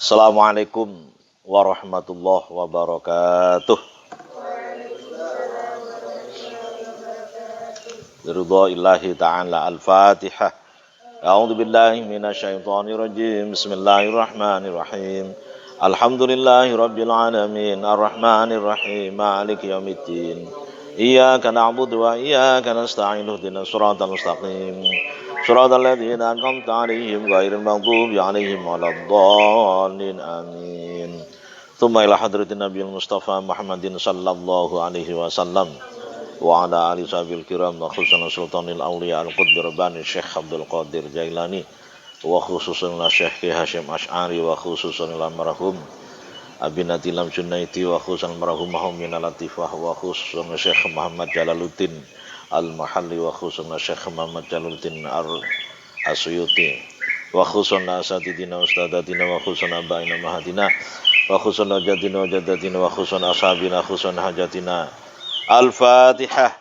Assalamualaikum warahmatullahi wabarakatuh. Biridha'illahi ta'ala al-Fatihah. A'udzu billahi minasyaitonir rajim. Bismillahirrahmanirrahim. Alhamdulillahi rabbil alamin. Arrahmanir rahim. Maliki yaumiddin. Iyyaka na'budu wa iyyaka nasta'in. Ihdinas siratal mustaqim. Shiratal ladzina an'amta 'alaihim ghairil maghdubi 'alaihim waladdallin. Amin. Tsumma ila hadratin nabiyil mustafa Muhammadin sallallahu alaihi wasallam wa ala ali sahabil kiram wa khususan sultanil awliya al-qutbi rabbani Syekh Abdul Qadir Jailani wa khususan Syekh Hashim Asy'ari wa khususan marhum Abinati Lam Junaidi wa khususan marhum Muhammad Latifah wa khususan Syekh Muhammad Jalaluddin Al-Mahalli wa khususan Syekh Muhammad Jalaluddin Asyuti wa khususan asatidina ustadatina wa khususan abaina mahadina wa khususan jadina wa jadatina wa khususan ashabina khususan hajatina. Al-Fatihah.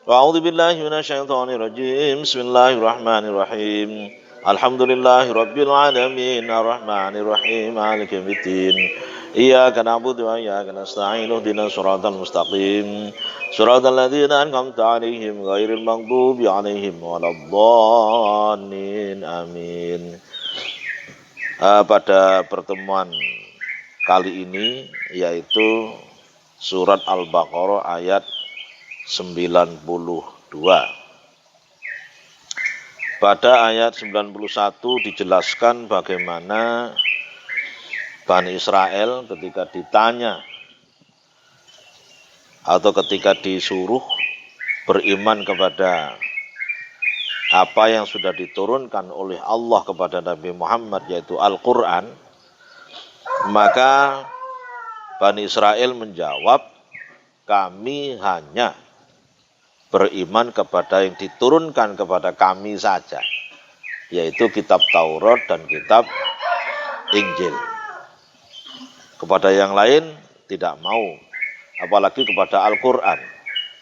Wa a'udzu billahi minasyaitonir rajim. Bismillahirrahmanirrahim. Alhamdulillahi rabbil alamin. Arrahmanir rahim. Maliki yaumiddin. Iyyaka na'budu wa iyyaka nasta'in. Ihdinas siratal mustaqim. Siratal ladzina an'amta 'alaihim ghairil maghdubi 'alaihim waladdallin. Amin. Pada pertemuan kali ini yaitu surat Al-Baqarah ayat 92. Pada ayat 91 dijelaskan bagaimana Bani Israel ketika ditanya atau ketika disuruh beriman kepada apa yang sudah diturunkan oleh Allah kepada Nabi Muhammad yaitu Al-Quran, maka Bani Israel menjawab, kami hanya beriman kepada yang diturunkan kepada kami saja, yaitu kitab Taurat dan kitab Injil. Kepada yang lain tidak mau, apalagi kepada Al-Quran.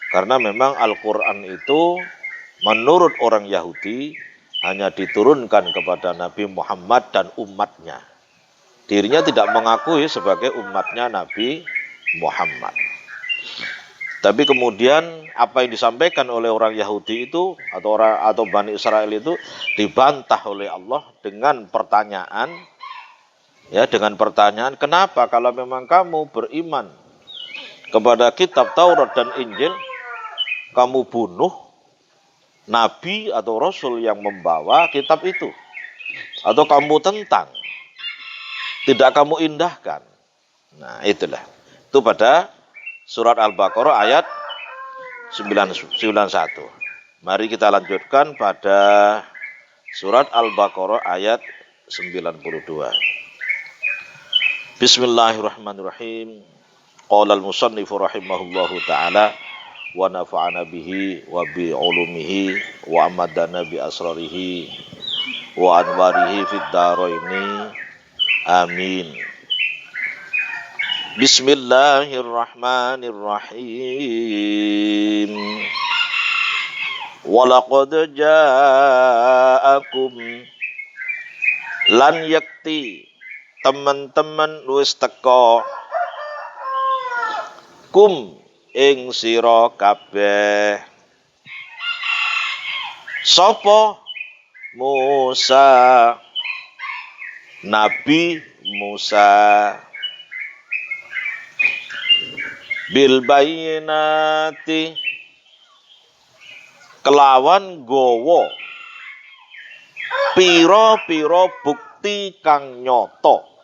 Karena memang Al-Quran itu menurut orang Yahudi hanya diturunkan kepada Nabi Muhammad dan umatnya. Dirinya tidak mengakui sebagai umatnya Nabi Muhammad. Tapi kemudian apa yang disampaikan oleh orang Yahudi itu atau Bani Israel itu dibantah oleh Allah dengan pertanyaan, kenapa kalau memang kamu beriman kepada kitab Taurat dan Injil, kamu bunuh nabi atau rasul yang membawa kitab itu, atau kamu tentang, tidak kamu indahkan. Nah itulah. Itu pada surat Al-Baqarah ayat 91. Mari kita lanjutkan pada surat Al-Baqarah ayat 92. Bismillahirrahmanirrahim. Qala al-musannifu rahimahullahu ta'ala wa nafa'ana bihi wa bi ulumihi wa amadana bi asrarihi wa anwarihi fid dharaini. Amin. Bismillahirrahmanirrahim. Walaqad ja'akum lan yakti teman-teman wis teka kum ing sira kabeh sapa Musa, Nabi Musa, bil bayyinati kelawan gowo pira-pira bukti kang nyata.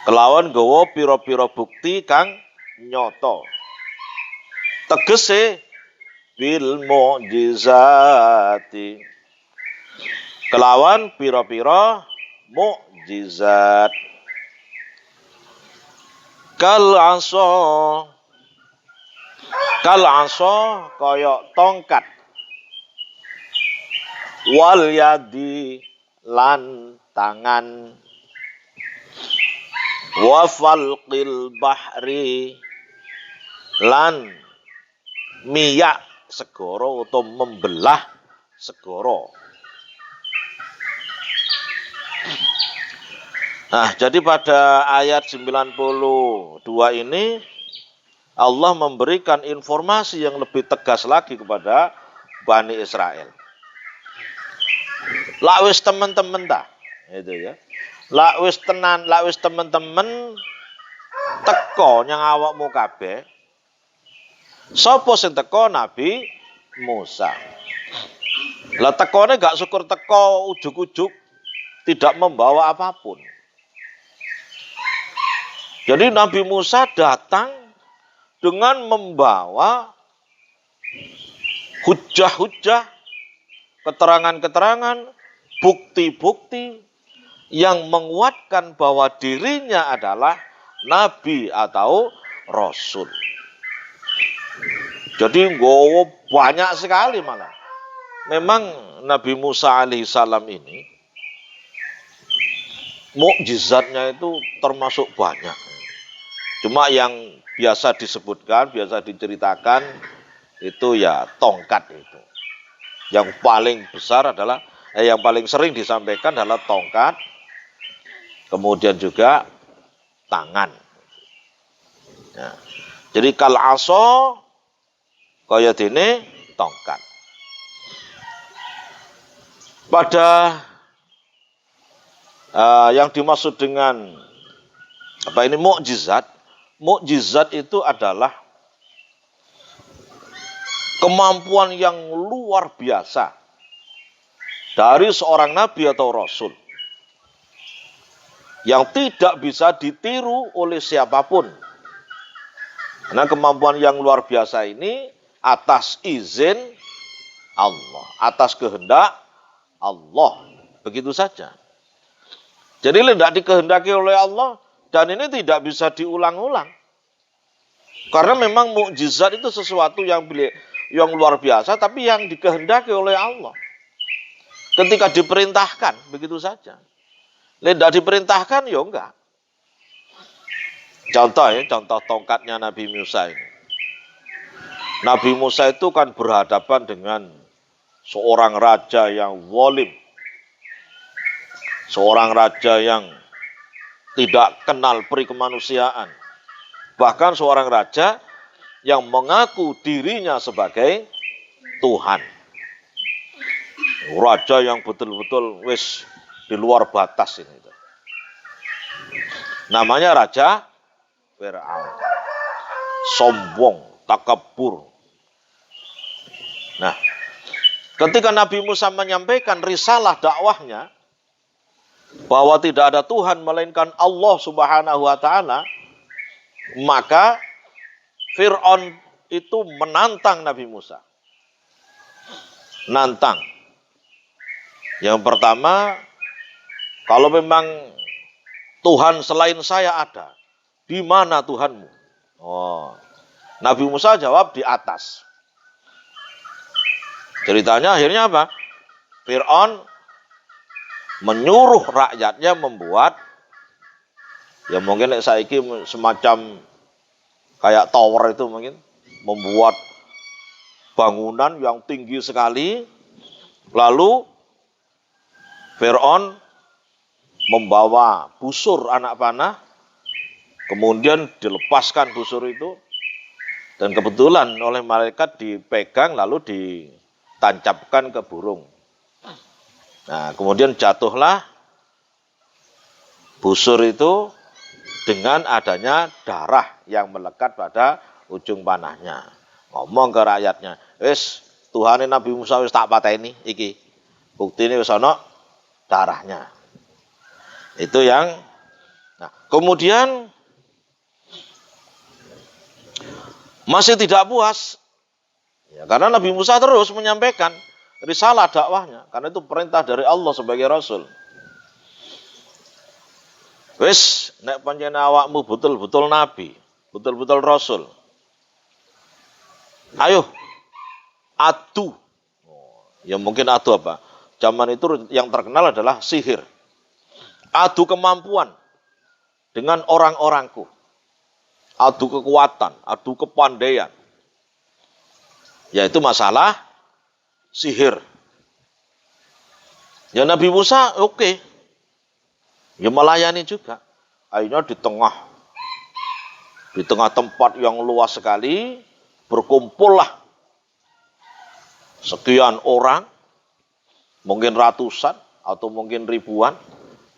Kelawan gowo pira-pira bukti kang nyata. Tegese bil mu'jizati kelawan pira-pira mukjizat. Kal aso kaya tongkat, wal yadi lan tangan, wa falqil bahri lan miyak segara atau membelah segara. Nah, jadi pada ayat 92 ini Allah memberikan informasi yang lebih tegas lagi kepada Bani Israel. Lawis teman-teman ta, itu ya. Lawis tenan, lawis teman-teman teko nyang awakmu kabeh. Sapa sing teko? Nabi Musa. Lah tekone gak syukur teko ujuk-ujuk tidak membawa apapun. Jadi Nabi Musa datang dengan membawa hujah-hujah, keterangan-keterangan, bukti-bukti yang menguatkan bahwa dirinya adalah nabi atau rasul. Jadi banyak sekali malah. Memang Nabi Musa alaihissalam ini mukjizatnya itu termasuk banyak. Cuma yang biasa disebutkan, biasa diceritakan itu ya tongkat itu. Yang paling besar adalah, yang paling sering disampaikan adalah tongkat, kemudian juga tangan. Ya. Jadi kal aso kaya dene tongkat. Pada yang dimaksud dengan apa ini mukjizat? Mukjizat itu adalah kemampuan yang luar biasa dari seorang nabi atau rasul yang tidak bisa ditiru oleh siapapun. Karena kemampuan yang luar biasa ini atas izin Allah, atas kehendak Allah. Begitu saja. Jadi tidak dikehendaki oleh Allah dan ini tidak bisa diulang-ulang. Karena memang mukjizat itu sesuatu yang luar biasa tapi yang dikehendaki oleh Allah. Ketika diperintahkan, begitu saja. Tidak diperintahkan, ya enggak. Contoh ya, contoh tongkatnya Nabi Musa ini. Nabi Musa itu kan berhadapan dengan seorang raja yang zalim. Seorang raja yang tidak kenal peri kemanusiaan. Bahkan seorang raja yang mengaku dirinya sebagai Tuhan. Raja yang betul-betul wis di luar batas ini. Namanya Raja Fir'aun. Sombong, takabur. Nah, ketika Nabi Musa menyampaikan risalah dakwahnya, bahwa tidak ada Tuhan melainkan Allah Subhanahu wa Ta'ala, maka Fir'aun itu menantang Nabi Musa. Nantang. Yang pertama, kalau memang Tuhan selain saya ada, di mana Tuhanmu? Oh, Nabi Musa jawab di atas. Ceritanya akhirnya apa? Fir'aun menyuruh rakyatnya membuat, ya mungkin saiki semacam kayak tower itu mungkin, membuat bangunan yang tinggi sekali, lalu Fir'aun membawa busur anak panah, kemudian dilepaskan busur itu, dan kebetulan oleh malaikat dipegang lalu ditancapkan ke burung. Nah, kemudian jatuhlah busur itu dengan adanya darah yang melekat pada ujung panahnya. Ngomong ke rakyatnya, wis Tuhane Nabi Musa wis tak pateni iki. Buktine wis ana darahnya. Itu yang nah, kemudian masih tidak puas. Ya, karena Nabi Musa terus menyampaikan risalah dakwahnya, karena itu perintah dari Allah sebagai rasul. Wis nek pancen awakmu betul-betul nabi, betul-betul rasul. Ayo adu. Ya mungkin adu apa? Zaman itu yang terkenal adalah sihir. Adu kemampuan dengan orang-orangku. Adu kekuatan, adu kepandaian. Yaitu masalah sihir. Ya Nabi Musa oke. Ya melayani juga. Akhirnya di tengah tempat yang luas sekali, berkumpullah sekian orang, mungkin ratusan atau mungkin ribuan,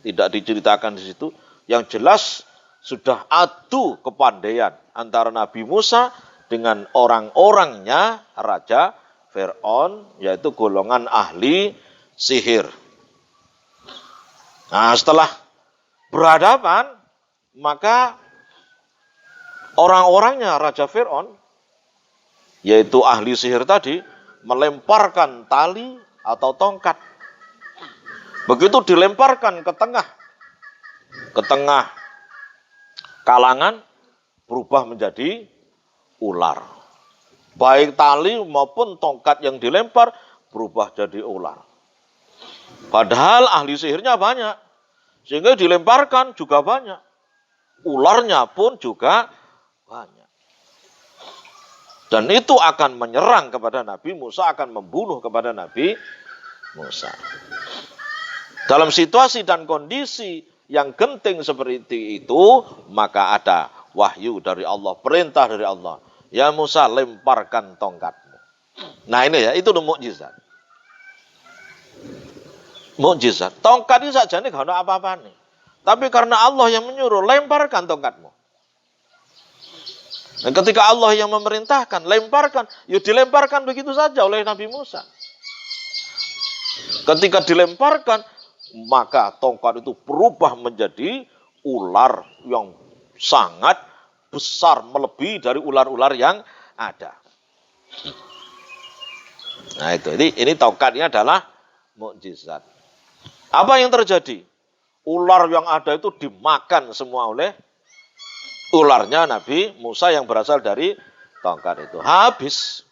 tidak diceritakan di situ. Yang jelas sudah adu kepandaian antara Nabi Musa dengan orang-orangnya Raja Fir'aun, yaitu golongan ahli sihir. Nah, setelah berhadapan, maka orang-orangnya Raja Fir'aun, yaitu ahli sihir tadi, melemparkan tali atau tongkat. Begitu dilemparkan ke tengah kalangan, berubah menjadi ular. Baik tali maupun tongkat yang dilempar berubah jadi ular. Padahal ahli sihirnya banyak, sehingga dilemparkan juga banyak. Ularnya pun juga banyak. Dan itu akan menyerang kepada Nabi Musa, akan membunuh kepada Nabi Musa. Dalam situasi dan kondisi yang genting seperti itu, maka ada wahyu dari Allah, perintah dari Allah. Ya Musa, lemparkan tongkatmu. Nah ini ya, itu mukjizat. Mukjizat. Tongkat ini saja nih, gak ada apa-apa nih. Tapi karena Allah yang menyuruh, lemparkan tongkatmu. Dan ketika Allah yang memerintahkan, lemparkan, ya dilemparkan begitu saja oleh Nabi Musa. Ketika dilemparkan, maka tongkat itu berubah menjadi ular yang sangat besar, melebihi dari ular-ular yang ada. Nah itu, ini tongkat ini adalah mukjizat. Apa yang terjadi? Ular yang ada itu dimakan semua oleh ularnya Nabi Musa yang berasal dari tongkat itu. Habis.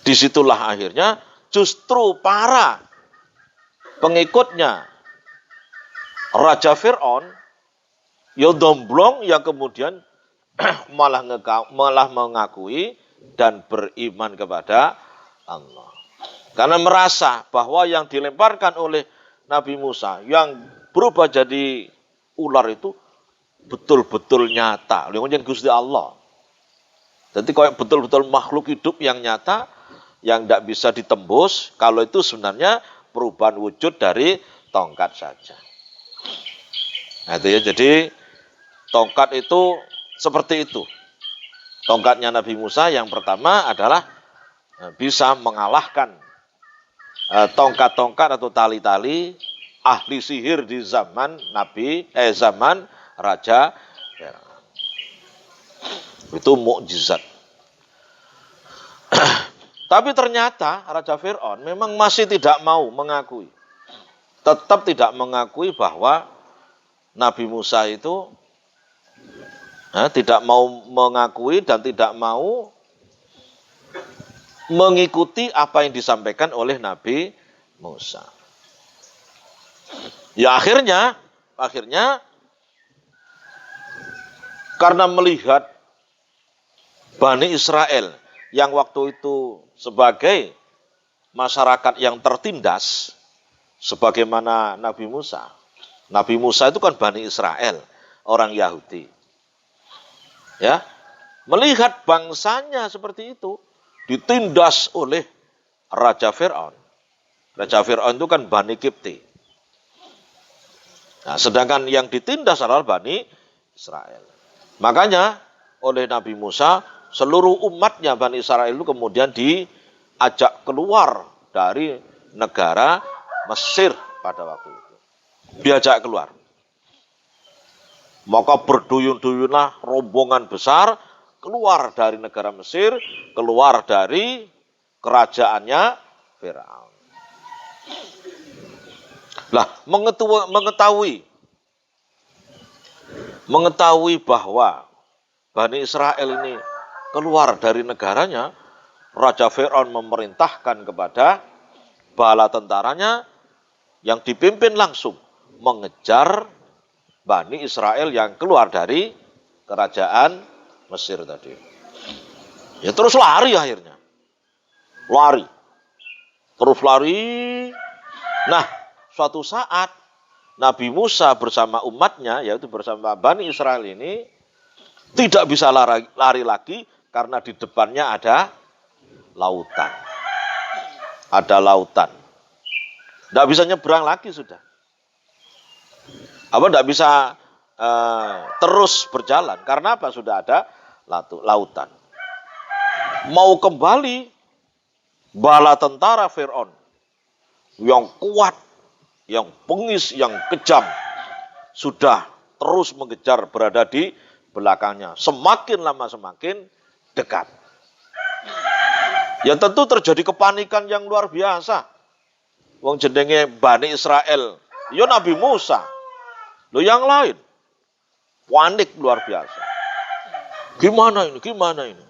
Disitulah akhirnya justru para pengikutnya Raja Fir'aun yang domblong yang kemudian malah mengakui dan beriman kepada Allah. Karena merasa bahwa yang dilemparkan oleh Nabi Musa yang berubah jadi ular itu betul-betul nyata. Yang Gusti Allah. Jadi kayak betul-betul makhluk hidup yang nyata, yang tidak bisa ditembus. Kalau itu sebenarnya perubahan wujud dari tongkat saja. Nah itu ya, jadi tongkat itu seperti itu. Tongkatnya Nabi Musa yang pertama adalah bisa mengalahkan tongkat-tongkat atau tali-tali ahli sihir di zaman zaman Raja Fir'aun. Itu mukjizat. Tapi ternyata Raja Fir'aun memang masih tidak mau mengakui. Tetap tidak mengakui bahwa Nabi Musa itu tidak mau mengakui dan tidak mau mengikuti apa yang disampaikan oleh Nabi Musa. Ya akhirnya karena melihat Bani Israel yang waktu itu sebagai masyarakat yang tertindas sebagaimana Nabi Musa. Nabi Musa itu kan Bani Israel, orang Yahudi. Ya, melihat bangsanya seperti itu ditindas oleh Raja Fir'aun. Raja Fir'aun itu kan Bani Kipti. Nah, sedangkan yang ditindas adalah Bani Israel. Makanya oleh Nabi Musa, seluruh umatnya Bani Israel itu kemudian diajak keluar dari negara Mesir pada waktu itu. Diajak keluar. Maka berduyun-duyunlah rombongan besar keluar dari negara Mesir, keluar dari kerajaannya Firaun. Lah, mengetahui bahwa Bani Israel ini keluar dari negaranya, Raja Fir'aun memerintahkan kepada bala tentaranya yang dipimpin langsung mengejar Bani Israel yang keluar dari kerajaan Mesir tadi. Ya terus lari akhirnya. Lari. Terus lari Nah, suatu saat Nabi Musa bersama umatnya, yaitu bersama Bani Israel ini, tidak bisa lari lagi karena di depannya ada lautan. Ada lautan. Tidak bisa nyebrang lagi sudah. Apa tidak bisa terus berjalan. Karena apa? Sudah ada lautan. Mau kembali, bala tentara Fir'aun yang kuat, yang bengis, yang kejam, sudah terus mengejar, berada di belakangnya. Semakin lama semakin dekat. Ya tentu terjadi kepanikan yang luar biasa. Wong jenenge Bani Israel, ya Nabi Musa. Loh yang lain, panik luar biasa. Gimana ini? Gimana ini?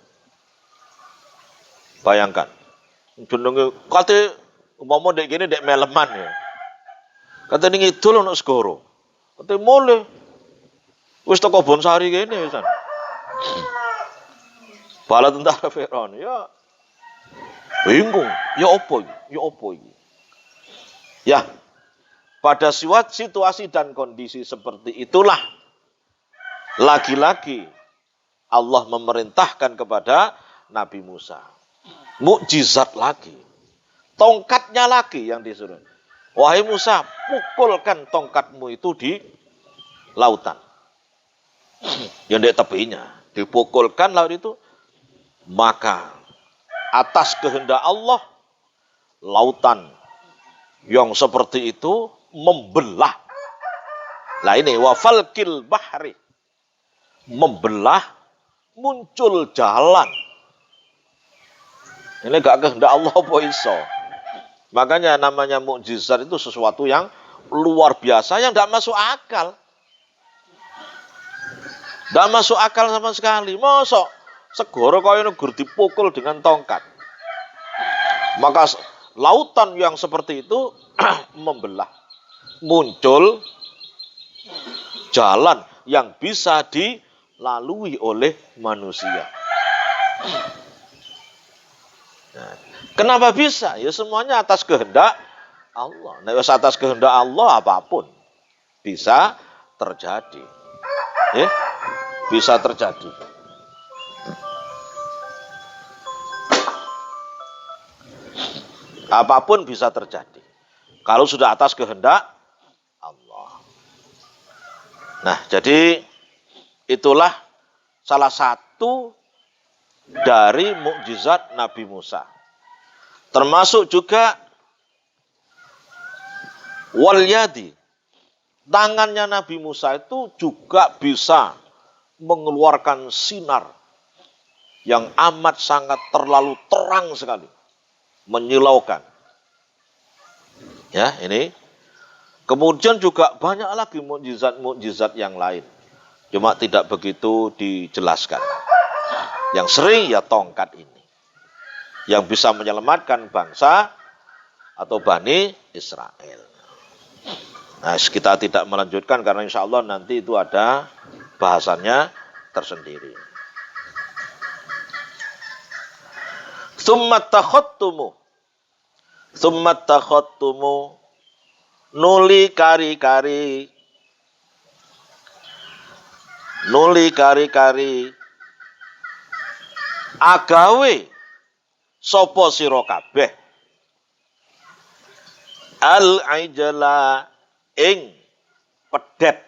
Bayangkan, jenenge kate umpama dek gini dek meleman ya. Kate ning idul ono segoro. Kate mule. Wis teko Bonsari kene wisan. Bala tentara Firaun ya bingung, ya opo iki? Ya opo iki? Ya, pada situasi dan kondisi seperti itulah lagi-lagi Allah memerintahkan kepada Nabi Musa. Mukjizat lagi. Tongkatnya lagi yang disuruh. Wahai Musa, pukulkan tongkatmu itu di lautan. Yang di tepinya. Dipukulkan laut itu. Maka atas kehendak Allah, lautan yang seperti itu membelah. Nah ini wafalkil bahri, membelah, muncul jalan. Ini gak kehendak Allah apa iso. Makanya namanya mukjizat itu sesuatu yang luar biasa yang gak masuk akal. Gak masuk akal sama sekali. Mosok segoro kaya negur dipukul dengan tongkat. Maka lautan yang seperti itu membelah. Muncul jalan yang bisa dilalui oleh manusia. Nah, kenapa bisa? Ya semuanya atas kehendak Allah. Nah, atas kehendak Allah apapun bisa terjadi. Ya, bisa terjadi. Apapun bisa terjadi. Kalau sudah atas kehendak Allah. Nah, jadi itulah salah satu dari mukjizat Nabi Musa. Termasuk juga wal yadi. Tangannya Nabi Musa itu juga bisa mengeluarkan sinar yang amat sangat terlalu terang sekali. Menyilaukan. Ya, ini. Kemudian juga banyak lagi mukjizat-mukjizat yang lain. Cuma tidak begitu dijelaskan. Yang sering ya tongkat ini. Yang bisa menyelamatkan bangsa atau Bani Israel. Nah, kita tidak melanjutkan karena insya Allah nanti itu ada bahasannya tersendiri. Summat takhottumu nuli kari-kari agawe sapa sira kabeh al-ijla ing pedet.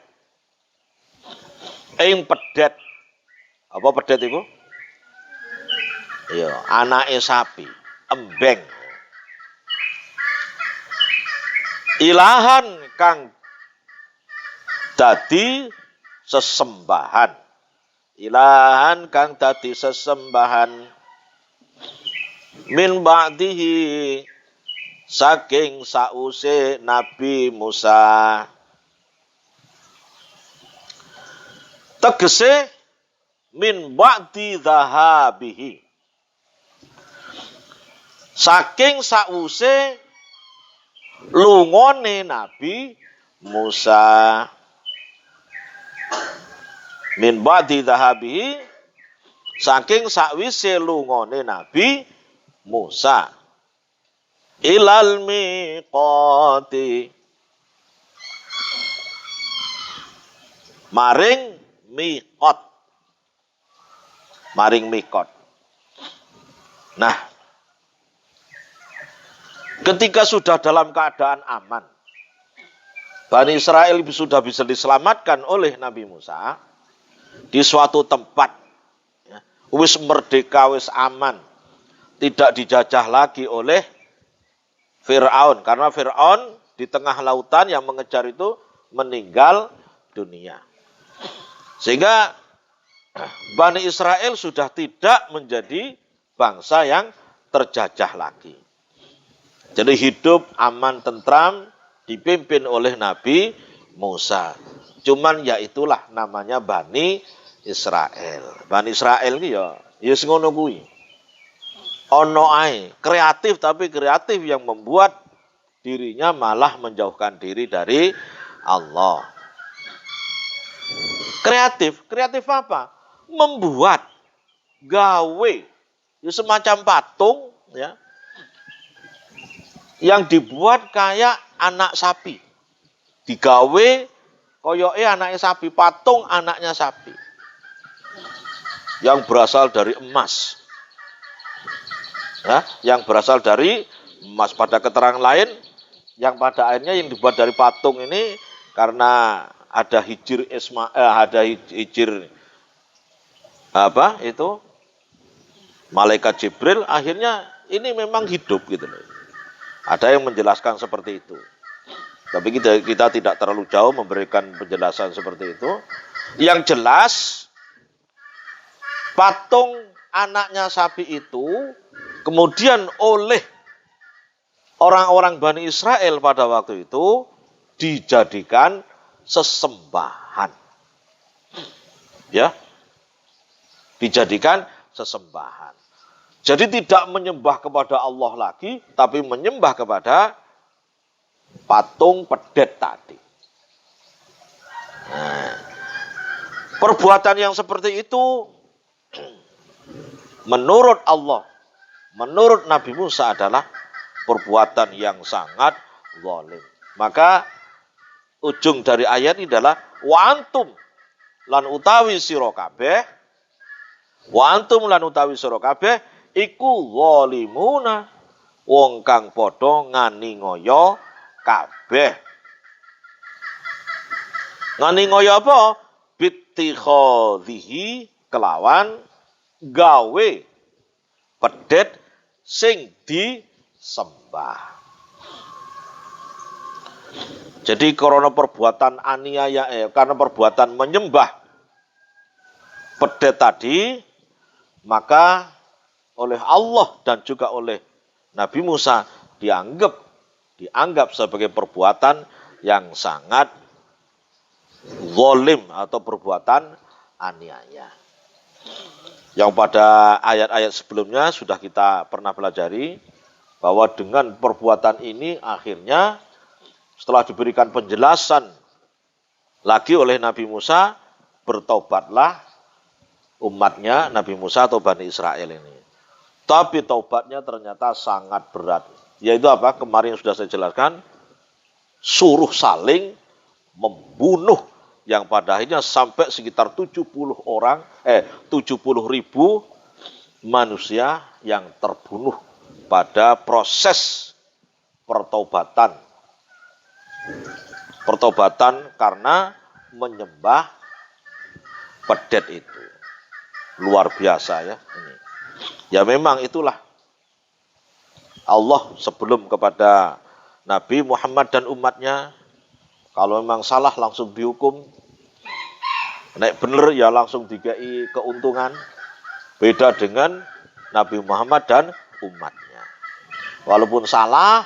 Apa pedet itu? Iya, anake sapi, embeng. Ilahan kang dadi sesembahan. Ilahan kang dadi sesembahan min ba'dihi saking sause Nabi Musa. Tegese min ba'di dhahabihi. Saking sause lungone Nabi Musa. Min ba'di dhahabihi saking sakwise lungone Nabi Musa. ilal miqati, maring miqat, maring miqat. Nah, ketika sudah dalam keadaan aman, Bani Israel sudah bisa diselamatkan oleh Nabi Musa di suatu tempat, ya, wis merdeka, wis aman, tidak dijajah lagi oleh Fir'aun, karena Fir'aun di tengah lautan yang mengejar itu meninggal dunia. Sehingga Bani Israel sudah tidak menjadi bangsa yang terjajah lagi. Jadi hidup aman tentram dipimpin oleh Nabi Musa. Cuman ya itulah namanya Bani Israel. Bani Israel ini ya ngono kuwi. Ono ae, kreatif, tapi kreatif yang membuat dirinya malah menjauhkan diri dari Allah. Kreatif apa? Membuat, gawe, ya semacam patung, ya, yang dibuat kayak anak sapi. Digawe koyoke anaknya sapi, patung anaknya sapi. Yang berasal dari emas. Ya, yang berasal dari emas. Pada keterangan lain, yang pada akhirnya yang dibuat dari patung ini karena ada hijir apa itu malaikat Jibril, akhirnya ini memang hidup gitu loh. Ada yang menjelaskan seperti itu. Tapi kita tidak terlalu jauh memberikan penjelasan seperti itu. Yang jelas patung anaknya sapi itu kemudian oleh orang-orang Bani Israel pada waktu itu dijadikan sesembahan. Ya. Dijadikan sesembahan. Jadi tidak menyembah kepada Allah lagi, tapi menyembah kepada patung pedet tadi. Nah, perbuatan yang seperti itu menurut Allah, menurut Nabi Musa adalah perbuatan yang sangat zalim. Maka ujung dari ayat ini adalah wa antum lan utawi sira kabeh, wa antum lan utawi sira kabeh iku zalimuna, wong kang padha nganiaya kabeh. Nganiaya apa? Bittikhadhihi, kelawan gawe pedet sing disembah. Jadi karena perbuatan aniaya, karena perbuatan menyembah pedet tadi, maka oleh Allah dan juga oleh Nabi Musa dianggap sebagai perbuatan yang sangat zalim atau perbuatan aniaya. Yang pada ayat-ayat sebelumnya sudah kita pernah pelajari bahwa dengan perbuatan ini akhirnya setelah diberikan penjelasan lagi oleh Nabi Musa, bertobatlah umatnya Nabi Musa atau Bani Israel ini. Tapi taubatnya ternyata sangat berat. Yaitu apa? Kemarin sudah saya jelaskan, suruh saling membunuh yang pada akhirnya sampai sekitar 70 ribu manusia yang terbunuh pada proses pertobatan. Pertobatan karena menyembah pedet itu. Luar biasa ya ini. Ya memang itulah Allah sebelum kepada Nabi Muhammad dan umatnya, kalau memang salah langsung dihukum, nek bener ya langsung dikai keuntungan. Beda dengan Nabi Muhammad dan umatnya. Walaupun salah,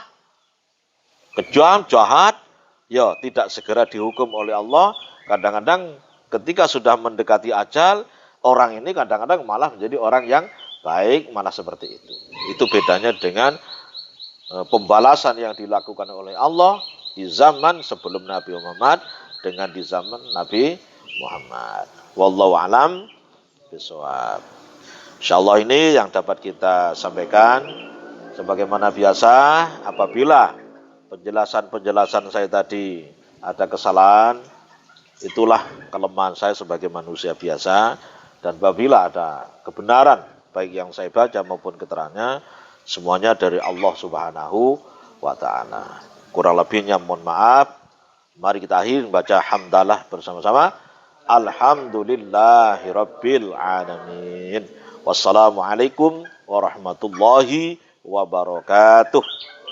kejam, jahat, ya tidak segera dihukum oleh Allah. Kadang-kadang ketika sudah mendekati ajal, orang ini kadang-kadang malah menjadi orang yang baik, malah seperti itu. Itu bedanya dengan pembalasan yang dilakukan oleh Allah di zaman sebelum Nabi Muhammad dengan di zaman Nabi Muhammad. Wallahu a'lam bishawab. Insyaallah ini yang dapat kita sampaikan. Sebagaimana biasa, apabila penjelasan-penjelasan saya tadi ada kesalahan, itulah kelemahan saya sebagai manusia biasa. Dan apabila ada kebenaran, baik yang saya baca maupun keterangannya, semuanya dari Allah Subhanahu wa Ta'ala. Kurang lebihnya mohon maaf. Mari kita akhiri baca hamdalah bersama-sama. Alhamdulillahirabbil alamin. Wassalamualaikum warahmatullahi wabarakatuh.